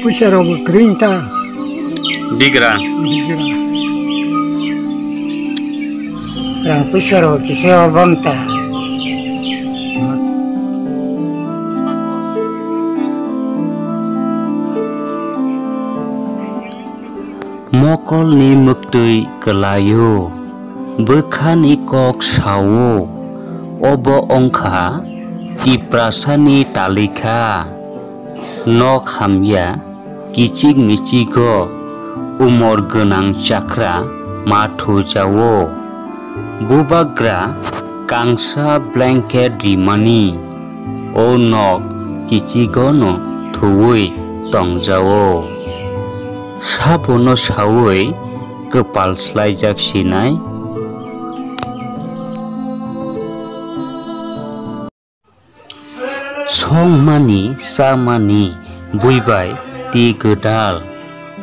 Pusarobo kerinta. Bigra. Rang pusarobo kisah bamta. Mokol ni muktui kelayu, bekani kok sawo, obo ongka, tiprasa ni talika, nok hamya, kichik michiko, umar gunang cakra, matu jawo, bubagra, kangsa blanket rimani, o nok kichigono tuwui tongjawo. Sabono sawoi kepal slaijak sinai song mani samani buibai ti gedal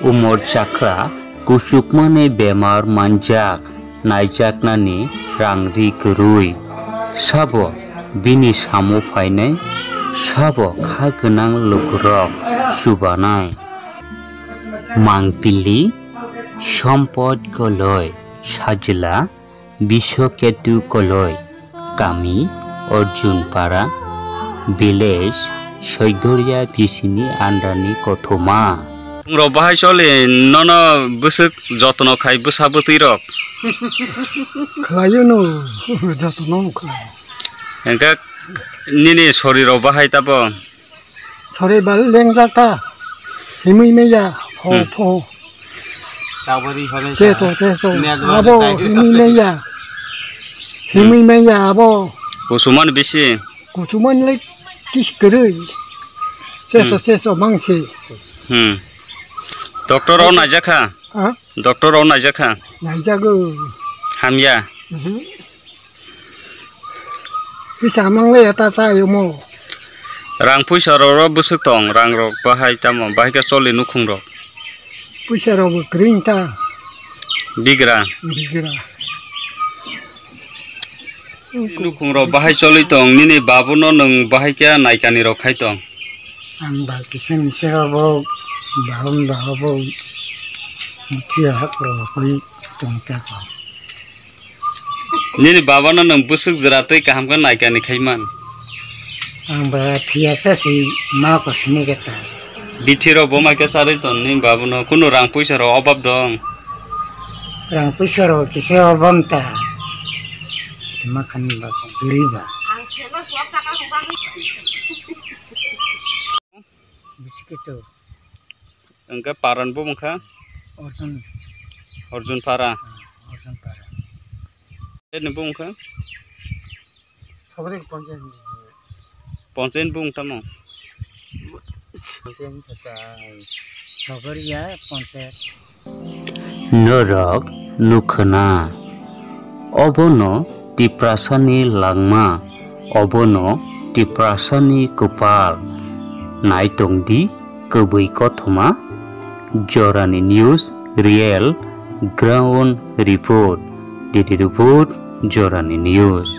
umur cakra kusukmane bemar manjak naijaknani rangri gerui sabo bini samo fainai sabo kha gunang lugrok subanai Mangpili সম্পদ কলয় সাজলা বিশ্বকেতু কলয় কামি অর্জুন পারা বিলেশ সৈগরিয়া পিসিনি আন্ডানি কথমা রবাহাই চলে নন বসক যত্ন খাই বসাবতি রক খালাयो no যত্ন খালাyo এঙ্কা নিনি শরীর বাহাই তাব শরীর বাল লেংজাতা হিমই মেয়া ফো Ceto, abo himi meya abo. Kusuman bisi. Kusuman lek kis kerui. Ceto mangsi. Dokter on aja kah? Dokter on aja kah? Aja go. Hamya. Bisa mangle tata yomo. Rang puisa roro busuk tong rang rok bahai tamo bahai ka soli nukung rok. Pusarobo kerinta. Bigra. Nukung rok bahai soli tong nini babu no nung bahai kya naikani rok khai tong. Ang bakisem serobo bahabo mutia hakro koi tong tako. Nini baba no nung busuk zeratoi kaham ka naikani khai man. Ang tiasa si mau ko sini kata. Bitiro boma ke sare ton ni babu no kuno rang puisa ro obab dong. Rang puisa ro kisah obam ta. Makan bapak beriba. Bisikitu. Engka paran bu mungka. Orjun para. Orjun para. Ini bu mungka. Sabar ponjen. Ponjen bu mungka mo. Sabar ya ponjen. Norok nukhna. Obono tiprasa ni langma. Obono tiprasa ni kupal. Naitong di kebui kothoma. Jorani news real ground report. Didi report Jorani news.